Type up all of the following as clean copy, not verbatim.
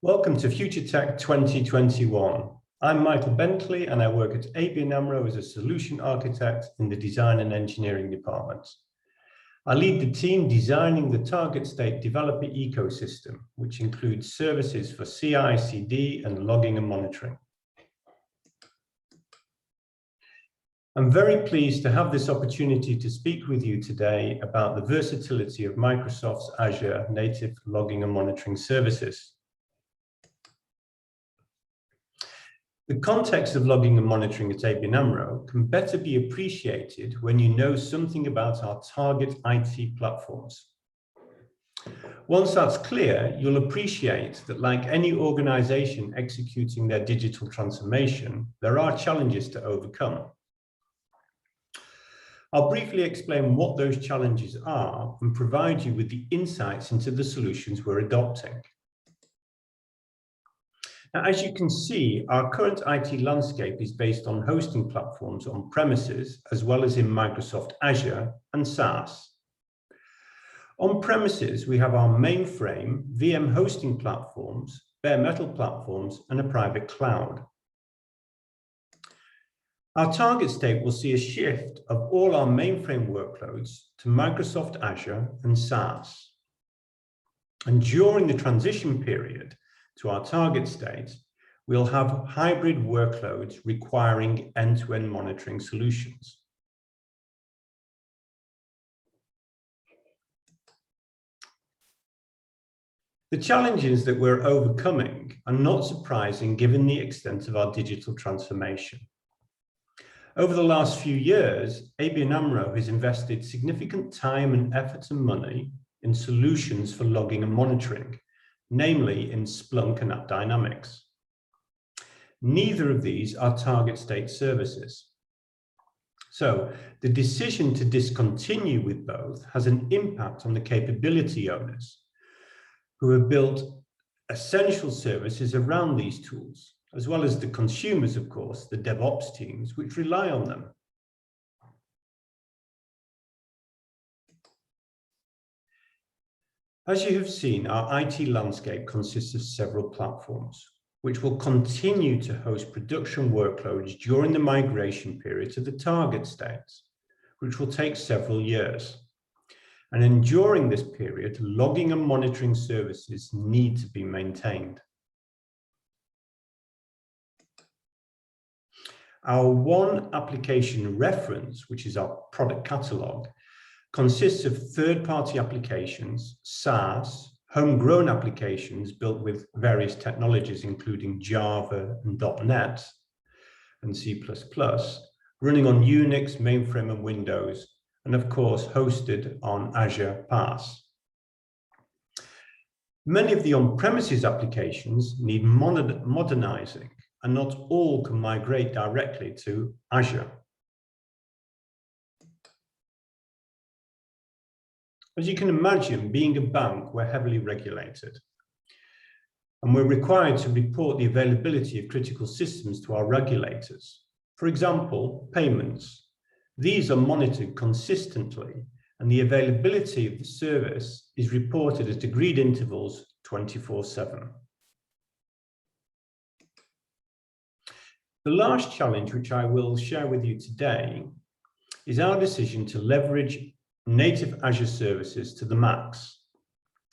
Welcome to Future Tech 2021. I'm Michael Bentley and I work at ABN AMRO as a solution architect in the design and engineering department. I lead the team designing the target state developer ecosystem, which includes services for CI/CD and logging and monitoring. I'm very pleased to have this opportunity to speak with you today about the versatility of Microsoft's Azure native logging and monitoring services. The context of logging and monitoring at ABN AMRO can better be appreciated when you know something about our target IT platforms. Once that's clear, you'll appreciate that like any organization executing their digital transformation, there are challenges to overcome. I'll briefly explain what those challenges are and provide you with the insights into the solutions we're adopting. Now, as you can see, our current IT landscape is based on hosting platforms on premises, as well as in Microsoft Azure and SaaS. On premises, we have our mainframe, VM hosting platforms, bare metal platforms, and a private cloud. Our target state will see a shift of all our mainframe workloads to Microsoft Azure and SaaS. And during the transition period to our target state, we'll have hybrid workloads requiring end-to-end monitoring solutions. The challenges that we're overcoming are not surprising given the extent of our digital transformation. Over the last few years, ABN AMRO has invested significant time and effort and money in solutions for logging and monitoring, namely in Splunk and AppDynamics. Neither of these are target state services. So the decision to discontinue with both has an impact on the capability owners who have built essential services around these tools, as well as the consumers, of course, the DevOps teams, which rely on them. As you have seen, our IT landscape consists of several platforms, which will continue to host production workloads during the migration period to the target states, which will take several years. And then during this period, logging and monitoring services need to be maintained. Our one application reference, which is our product catalog, consists of third-party applications, SaaS, homegrown applications built with various technologies, including Java and .NET and C++, running on Unix, mainframe, and Windows, and of course, hosted on Azure PaaS. Many of the on-premises applications need modernizing, and not all can migrate directly to Azure. As you can imagine, being a bank, we're heavily regulated, and we're required to report the availability of critical systems to our regulators. For example, payments. These are monitored consistently, and the availability of the service is reported at agreed intervals 24/7. The last challenge, which I will share with you today, is our decision to leverage native Azure services to the max.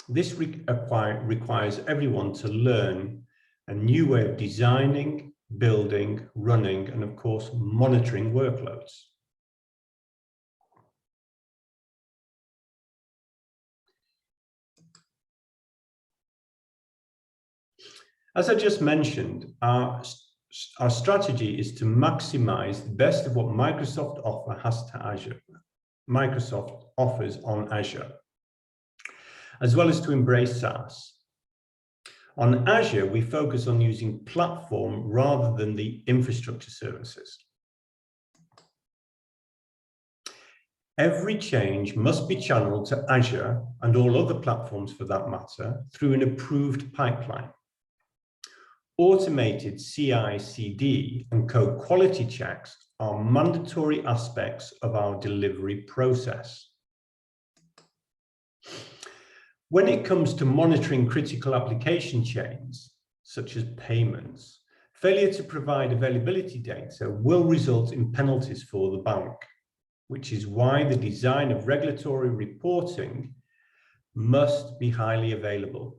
This requires everyone to learn a new way of designing, building, running, and of course, monitoring workloads. As I just mentioned, our strategy is to maximize the best of what Microsoft offers on Azure, as well as to embrace SaaS. On Azure, we focus on using platform rather than the infrastructure services. Every change must be channeled to Azure and all other platforms for that matter through an approved pipeline. Automated CI/CD and code quality checks are mandatory aspects of our delivery process. When it comes to monitoring critical application chains, such as payments, failure to provide availability data will result in penalties for the bank, which is why the design of regulatory reporting must be highly available.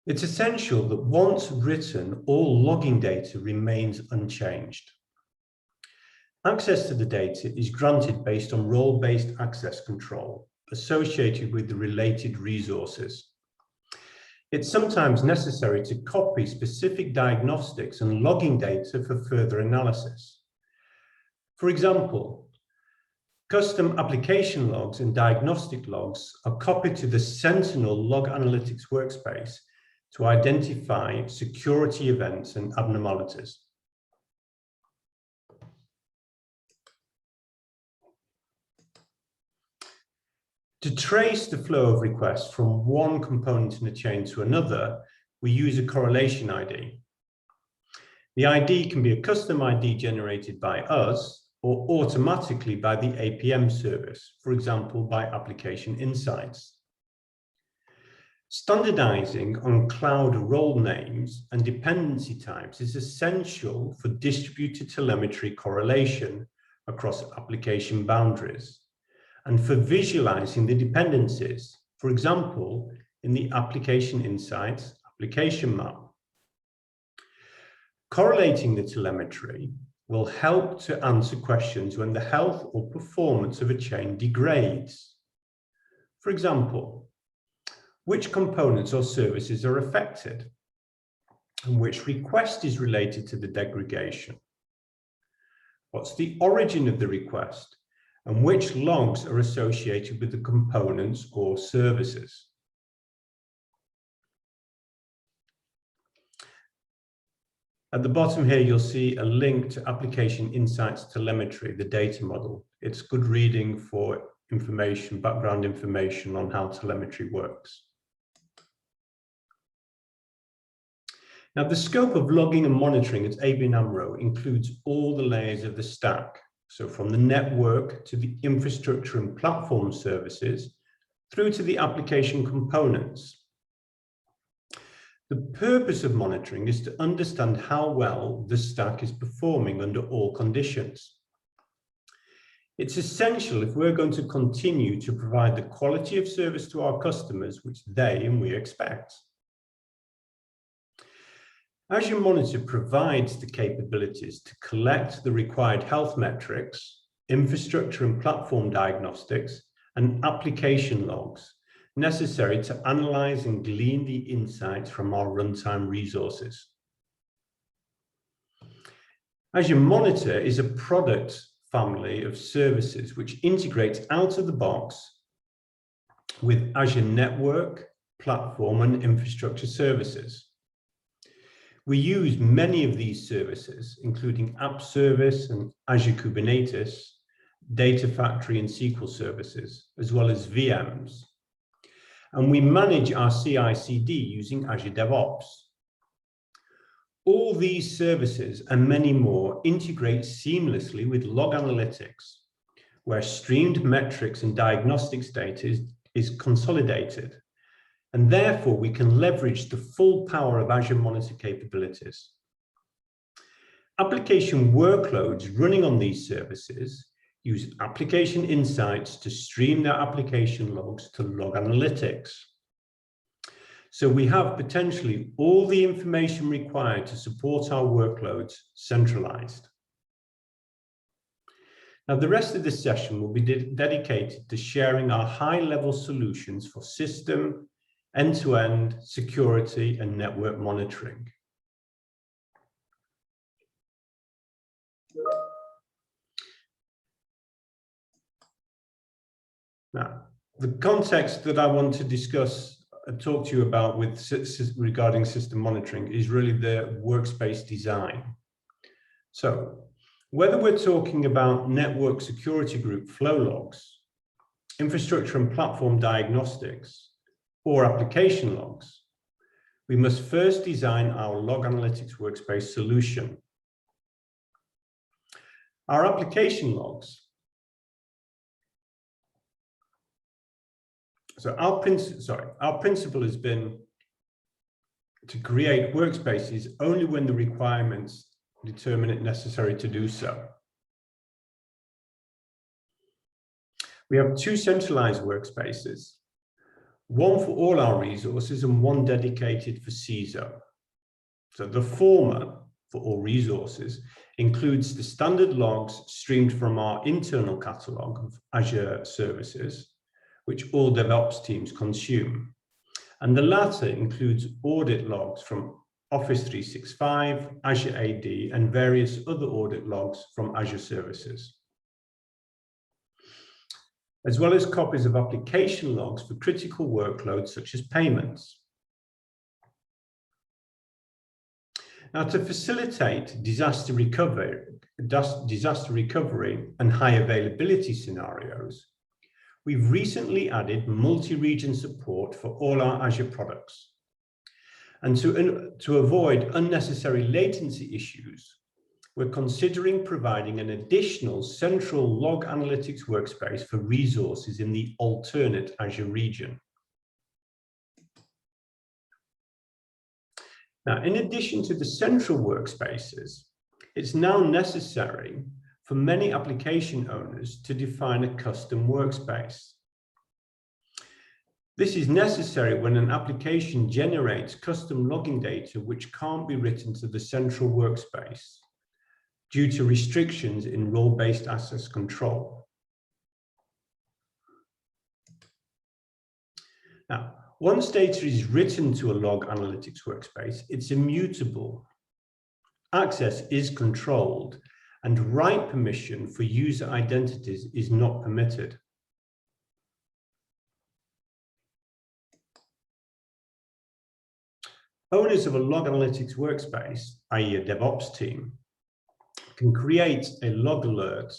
It's essential that once written, all logging data remains unchanged. Access to the data is granted based on role-based access control associated with the related resources. It's sometimes necessary to copy specific diagnostics and logging data for further analysis. For example, custom application logs and diagnostic logs are copied to the Sentinel Log Analytics workspace to identify security events and abnormalities. To trace the flow of requests from one component in a chain to another, we use a correlation ID. The ID can be a custom ID generated by us or automatically by the APM service, for example, by Application Insights. Standardizing on cloud role names and dependency types is essential for distributed telemetry correlation across application boundaries and for visualizing the dependencies, for example, in the Application Insights application map. Correlating the telemetry will help to answer questions when the health or performance of a chain degrades. For example, which components or services are affected, and which request is related to the degradation? What's the origin of the request, and which logs are associated with the components or services? At the bottom here, you'll see a link to Application Insights Telemetry, the data model. It's good reading for information, background information on how telemetry works. Now, the scope of logging and monitoring at ABN AMRO includes all the layers of the stack. So from the network to the infrastructure and platform services, through to the application components. The purpose of monitoring is to understand how well the stack is performing under all conditions. It's essential if we're going to continue to provide the quality of service to our customers, which they and we expect. Azure Monitor provides the capabilities to collect the required health metrics, infrastructure and platform diagnostics, and application logs necessary to analyze and glean the insights from our runtime resources. Azure Monitor is a product family of services which integrates out of the box with Azure Network, Platform, and Infrastructure services. We use many of these services, including App Service and Azure Kubernetes, Data Factory and SQL services, as well as VMs. And we manage our CI/CD using Azure DevOps. All these services and many more integrate seamlessly with log analytics, where streamed metrics and diagnostics data is consolidated. And therefore, we can leverage the full power of Azure Monitor capabilities. Application workloads running on these services use Application Insights to stream their application logs to log analytics. So we have potentially all the information required to support our workloads centralized. Now, the rest of this session will be dedicated to sharing our high-level solutions for system, end-to-end, security, and network monitoring. Now, the context that I want to discuss and talk to you about regarding system monitoring is really the workspace design. So, whether we're talking about network security group flow logs, infrastructure and platform diagnostics, or application logs, we must first design our log analytics workspace solution. Our application logs So our principle has been to create workspaces only when the requirements determine it necessary to do so. We have two centralized workspaces, one for all our resources and one dedicated for CISO. So the former, for all resources, includes the standard logs streamed from our internal catalog of Azure services, which all DevOps teams consume. And the latter includes audit logs from Office 365, Azure AD, and various other audit logs from Azure services, as well as copies of application logs for critical workloads such as payments. Now, to facilitate disaster recovery and high availability scenarios, we've recently added multi-region support for all our Azure products. And to avoid unnecessary latency issues, we're considering providing an additional central log analytics workspace for resources in the alternate Azure region. Now, in addition to the central workspaces, it's now necessary for many application owners to define a custom workspace. This is necessary when an application generates custom logging data which can't be written to the central workspace due to restrictions in role-based access control. Now, once data is written to a log analytics workspace, it's immutable. Access is controlled, and write permission for user identities is not permitted. Owners of a log analytics workspace, i.e. a DevOps team, can create a log alert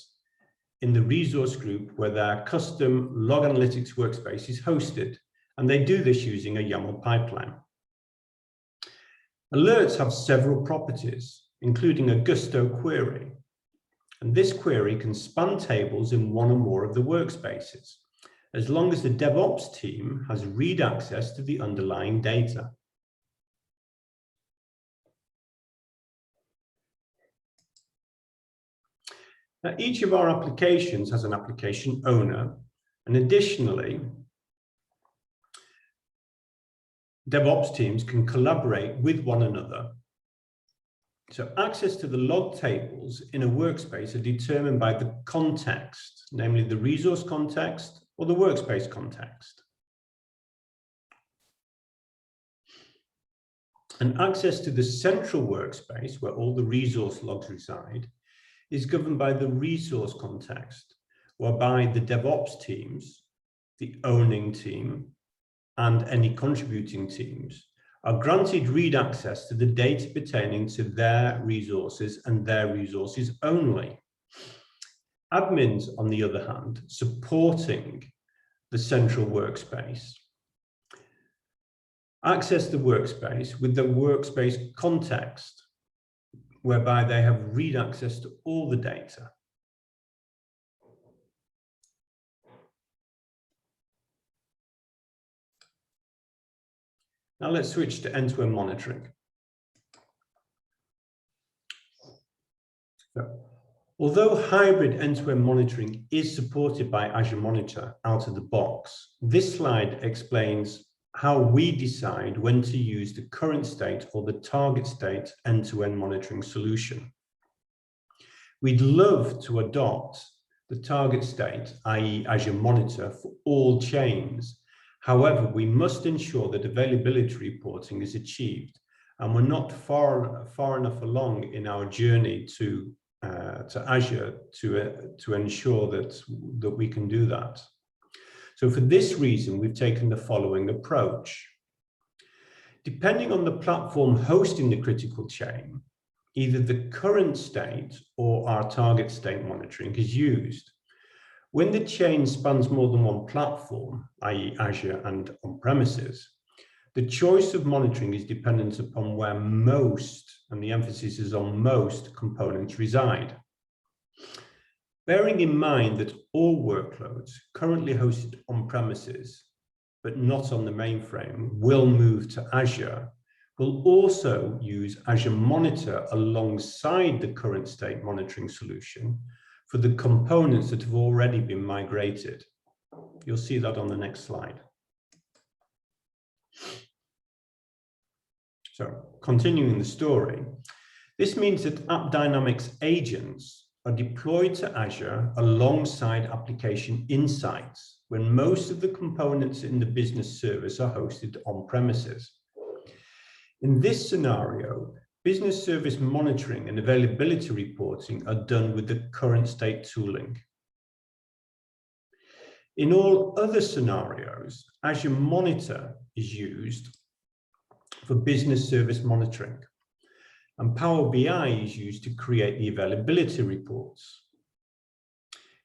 in the resource group where their custom log analytics workspace is hosted, and they do this using a YAML pipeline. Alerts have several properties, including a gusto query, and this query can span tables in one or more of the workspaces, as long as the DevOps team has read access to the underlying data. Now, each of our applications has an application owner, and additionally, DevOps teams can collaborate with one another. So access to the log tables in a workspace are determined by the context, namely the resource context or the workspace context. And access to the central workspace, where all the resource logs reside, is governed by the resource context, whereby the DevOps teams, the owning team, and any contributing teams are granted read access to the data pertaining to their resources and their resources only. Admins, on the other hand, supporting the central workspace, access the workspace with the workspace context, whereby they have read access to all the data. Now let's switch to end-to-end monitoring. So, although hybrid end-to-end monitoring is supported by Azure Monitor out of the box, this slide explains how we decide when to use the current state or the target state end-to-end monitoring solution. We'd love to adopt the target state, i.e. Azure Monitor, for all chains. However, we must ensure that availability reporting is achieved, and we're not far enough along in our journey to Azure to ensure that we can do that. So for this reason, we've taken the following approach. Depending on the platform hosting the critical chain, either the current state or our target state monitoring is used. When the chain spans more than one platform, i.e. Azure and on-premises, the choice of monitoring is dependent upon where most, and the emphasis is on most, components reside. Bearing in mind that all workloads currently hosted on-premises but not on the mainframe, will move to Azure, will also use Azure Monitor alongside the current state monitoring solution for the components that have already been migrated. You'll see that on the next slide. So, continuing the story, this means that AppDynamics agents are deployed to Azure alongside application insights when most of the components in the business service are hosted on premises. In this scenario, business service monitoring and availability reporting are done with the current state tooling. In all other scenarios, Azure Monitor is used for business service monitoring, and Power BI is used to create the availability reports.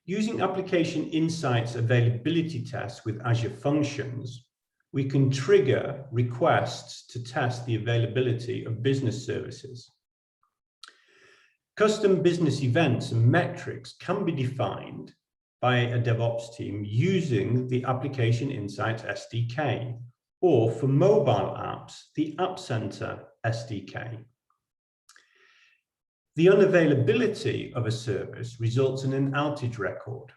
Using application insights availability tests with Azure Functions, we can trigger requests to test the availability of business services. Custom business events and metrics can be defined by a DevOps team using the Application Insights SDK, or for mobile apps, the App Center SDK. The unavailability of a service results in an outage record,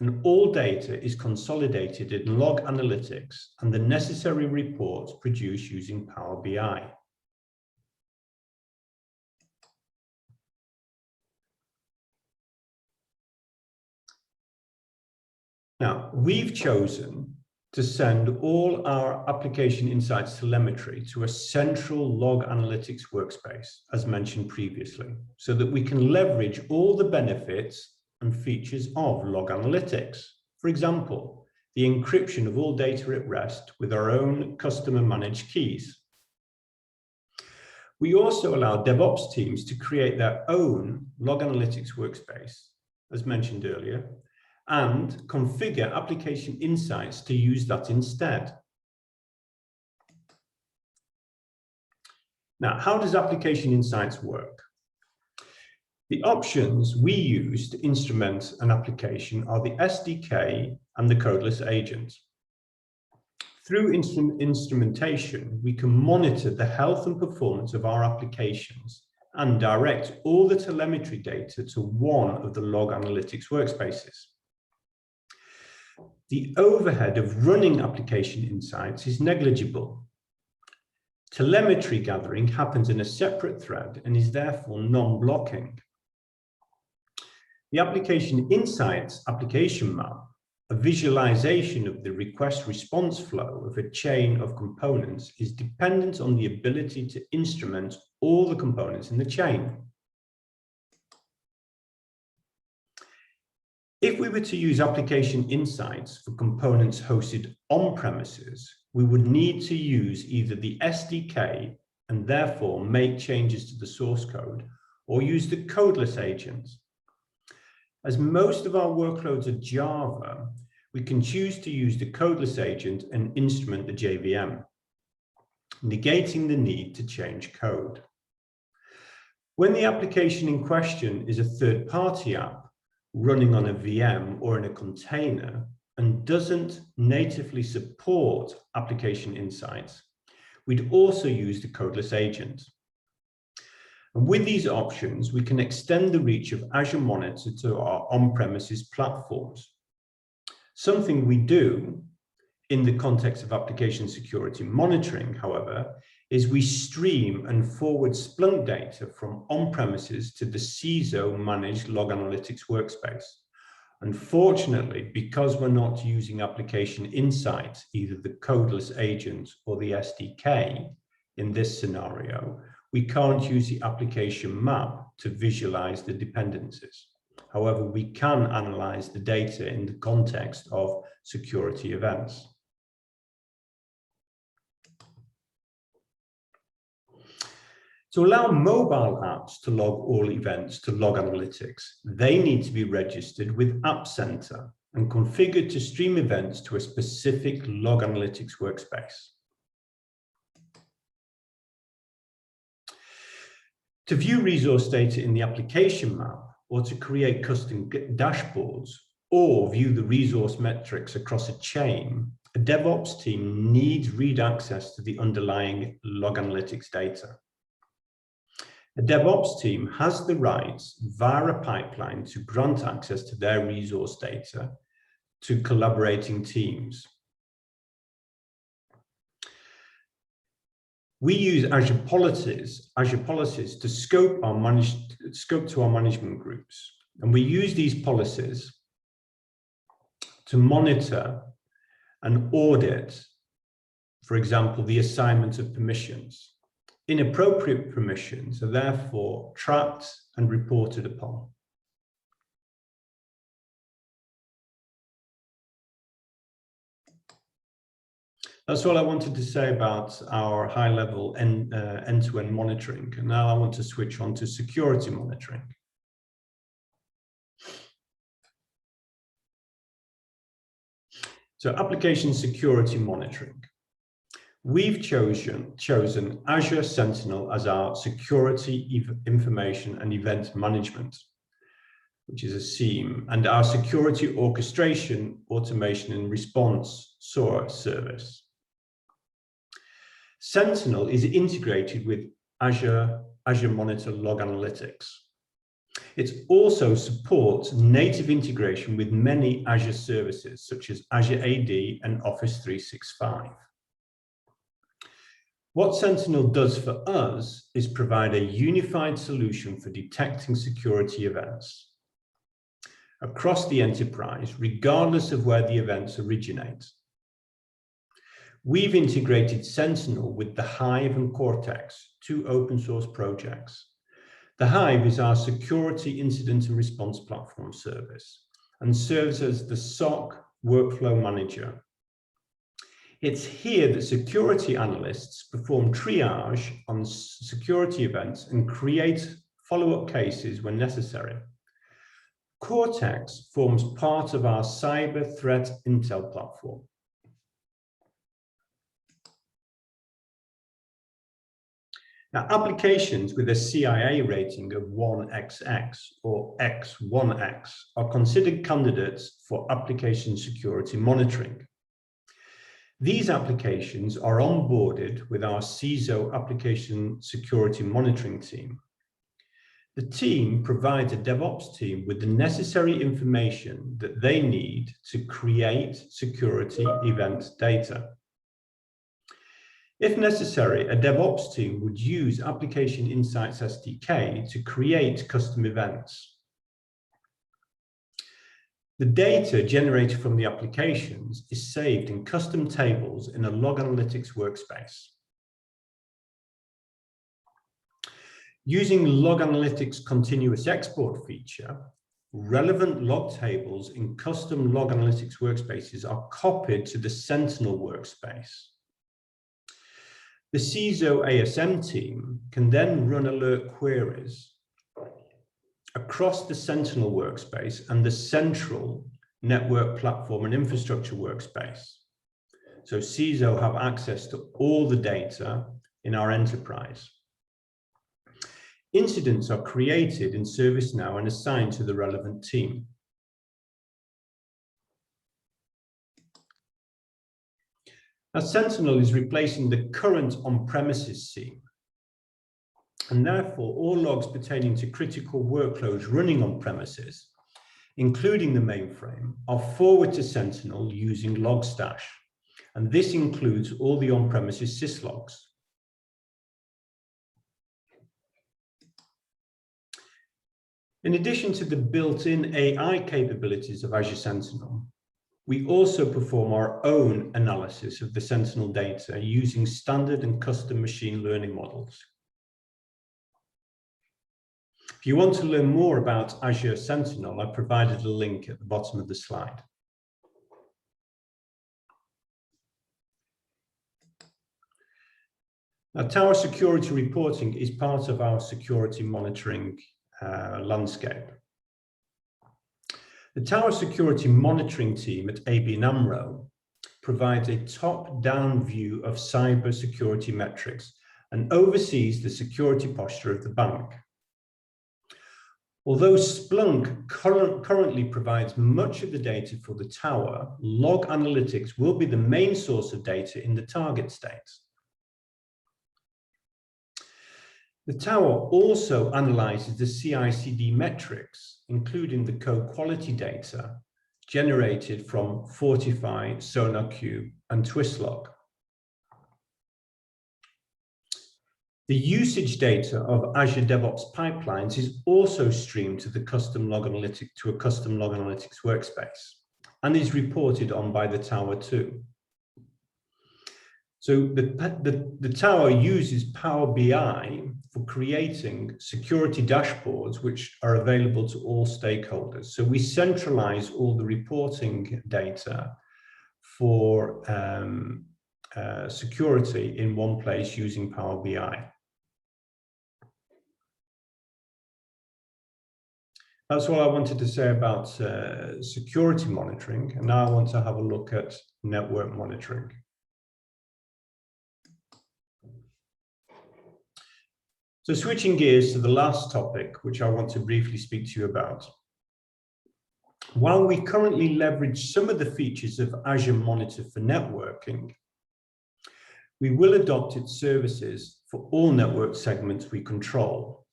and all data is consolidated in log analytics and the necessary reports produced using Power BI. Now, we've chosen to send all our application insights telemetry to a central log analytics workspace, as mentioned previously, so that we can leverage all the benefits and features of log analytics. For example, the encryption of all data at rest with our own customer managed keys. We also allow DevOps teams to create their own log analytics workspace, as mentioned earlier, and configure application insights to use that instead. Now, how does application insights work? The options we use to instrument an application are the SDK and the codeless agent. Through instrumentation, we can monitor the health and performance of our applications and direct all the telemetry data to one of the log analytics workspaces. The overhead of running application insights is negligible. Telemetry gathering happens in a separate thread and is therefore non-blocking. The application insights application map, a visualization of the request response flow of a chain of components, is dependent on the ability to instrument all the components in the chain. If we were to use application insights for components hosted on premises, we would need to use either the SDK and therefore make changes to the source code, or use the codeless agent. As most of our workloads are Java, we can choose to use the codeless agent and instrument the JVM, negating the need to change code. When the application in question is a third-party app running on a VM or in a container and doesn't natively support application insights, we'd also use the codeless agent. And with these options, we can extend the reach of Azure Monitor to our on-premises platforms. Something we do in the context of application security monitoring, however, is we stream and forward Splunk data from on-premises to the CISO managed log analytics workspace. Unfortunately, because we're not using application insights, either the codeless agent or the SDK, in this scenario, we can't use the application map to visualize the dependencies. However, we can analyze the data in the context of security events. To allow mobile apps to log all events to log analytics, they need to be registered with App Center and configured to stream events to a specific log analytics workspace. To view resource data in the application map, or to create custom dashboards, or view the resource metrics across a chain, a DevOps team needs read access to the underlying log analytics data. A DevOps team has the rights via a pipeline to grant access to their resource data to collaborating teams. We use Azure policies to scope to our management groups, and we use these policies to monitor and audit, for example, the assignment of permissions. Inappropriate permissions are therefore tracked and reported upon. That's all I wanted to say about our high-level end-to-end monitoring. And now I want to switch on to security monitoring. So application security monitoring. We've chosen Azure Sentinel as our security information and event management, which is a SIEM, and our security orchestration, automation, and response SOAR service. Sentinel is integrated with Azure Monitor log analytics. It also supports native integration with many Azure services, such as Azure AD and Office 365. What Sentinel does for us is provide a unified solution for detecting security events across the enterprise, regardless of where the events originate. We've integrated Sentinel with the Hive and Cortex, two open source projects. The Hive is our security incident and response platform service and serves as the SOC workflow manager. It's here that security analysts perform triage on security events and create follow-up cases when necessary. Cortex forms part of our cyber threat intel platform. Now, applications with a CIA rating of 1XX or X1X are considered candidates for application security monitoring. These applications are onboarded with our CISO application security monitoring team. The team provides a DevOps team with the necessary information that they need to create security event data. If necessary, a DevOps team would use Application Insights SDK to create custom events. The data generated from the applications is saved in custom tables in a log analytics workspace. Using log analytics continuous export feature, relevant log tables in custom log analytics workspaces are copied to the Sentinel workspace. The CISO ASM team can then run alert queries across the Sentinel workspace and the central network platform and infrastructure workspace. So CISO have access to all the data in our enterprise. Incidents are created in ServiceNow and assigned to the relevant team. Now, Sentinel is replacing the current on-premises SIEM, and therefore all logs pertaining to critical workloads running on premises, including the mainframe, are forwarded to Sentinel using Logstash, and this includes all the on-premises syslogs. In addition to the built-in AI capabilities of Azure Sentinel, we also perform our own analysis of the Sentinel data using standard and custom machine learning models. If you want to learn more about Azure Sentinel, I've provided a link at the bottom of the slide. Now, Tower Security Reporting is part of our security monitoring landscape. The Tower Security Monitoring team at ABN AMRO provides a top-down view of cyber security metrics and oversees the security posture of the bank. Although Splunk currently provides much of the data for the tower, log analytics will be the main source of data in the target state. The tower also analyzes the CI/CD metrics, including the code quality data generated from Fortify, SonarQube, and Twistlog. The usage data of Azure DevOps pipelines is also streamed to a custom log analytics workspace and is reported on by the tower too. So the tower uses Power BI for creating security dashboards, which are available to all stakeholders. So we centralize all the reporting data for security in one place using Power BI. That's all I wanted to say about security monitoring. And now I want to have a look at network monitoring. So switching gears to the last topic, which I want to briefly speak to you about. While we currently leverage some of the features of Azure Monitor for networking, we will adopt its services for all network segments we control.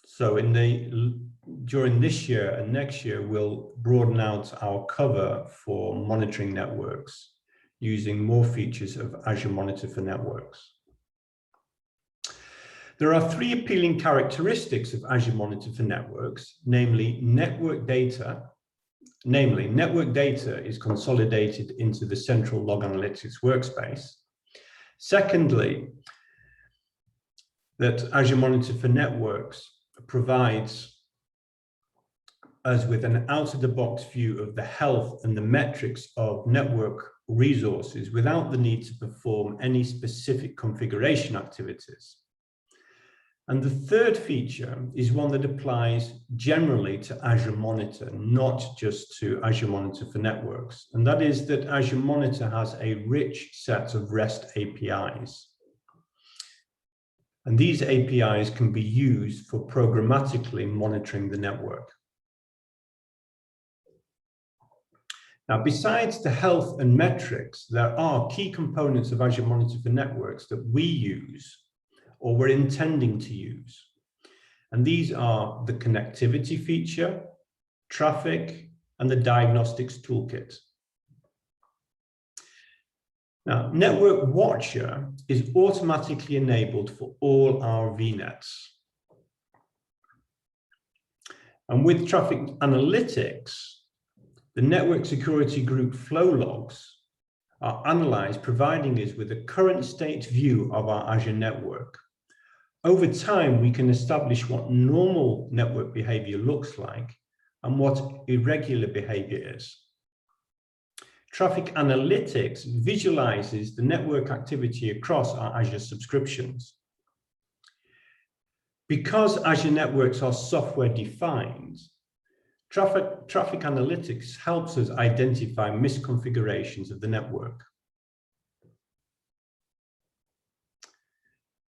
So during this year and next year, we'll broaden out our cover for monitoring networks using more features of Azure Monitor for networks. There are three appealing characteristics of Azure Monitor for networks, namely network data is consolidated into the central log analytics workspace. Secondly, that Azure Monitor for networks provides us with an out-of-the-box view of the health and the metrics of network resources without the need to perform any specific configuration activities. And the third feature is one that applies generally to Azure Monitor, not just to Azure Monitor for networks. And that is that Azure Monitor has a rich set of REST APIs. And these APIs can be used for programmatically monitoring the network. Now, besides the health and metrics, there are key components of Azure Monitor for networks that we use or we're intending to use. And these are the connectivity feature, traffic, and the diagnostics toolkit. Now, Network Watcher is automatically enabled for all our VNets. And with traffic analytics, the network security group flow logs are analyzed, providing us with a current state view of our Azure network. Over time, we can establish what normal network behavior looks like and what irregular behavior is. Traffic analytics visualizes the network activity across our Azure subscriptions. Because Azure networks are software defined, traffic analytics helps us identify misconfigurations of the network.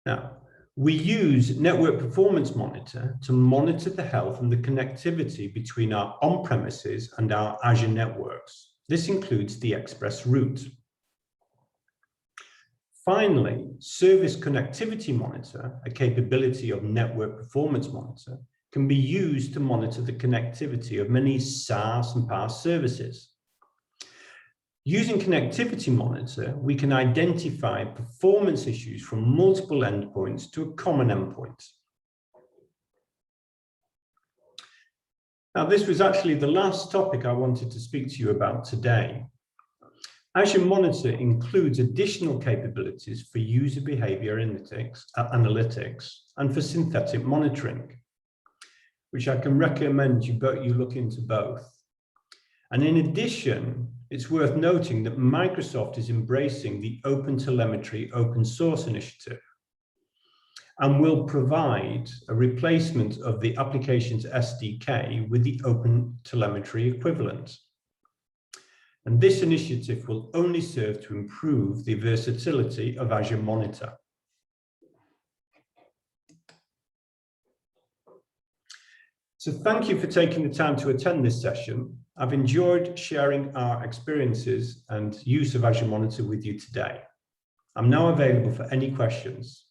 Now, we use Network Performance Monitor to monitor the health and the connectivity between our on-premises and our Azure networks. This includes the express route. Finally, Service Connectivity Monitor, a capability of Network Performance Monitor, can be used to monitor the connectivity of many SaaS and PaaS services. Using Connectivity Monitor, we can identify performance issues from multiple endpoints to a common endpoint. Now, this was actually the last topic I wanted to speak to you about today. Azure Monitor includes additional capabilities for user behavior analytics and for synthetic monitoring, which I can recommend you look into both. And in addition, it's worth noting that Microsoft is embracing the Open Telemetry Open Source initiative and will provide a replacement of the application's SDK with the Open Telemetry equivalent. And this initiative will only serve to improve the versatility of Azure Monitor. So thank you for taking the time to attend this session. I've enjoyed sharing our experiences and use of Azure Monitor with you today. I'm now available for any questions.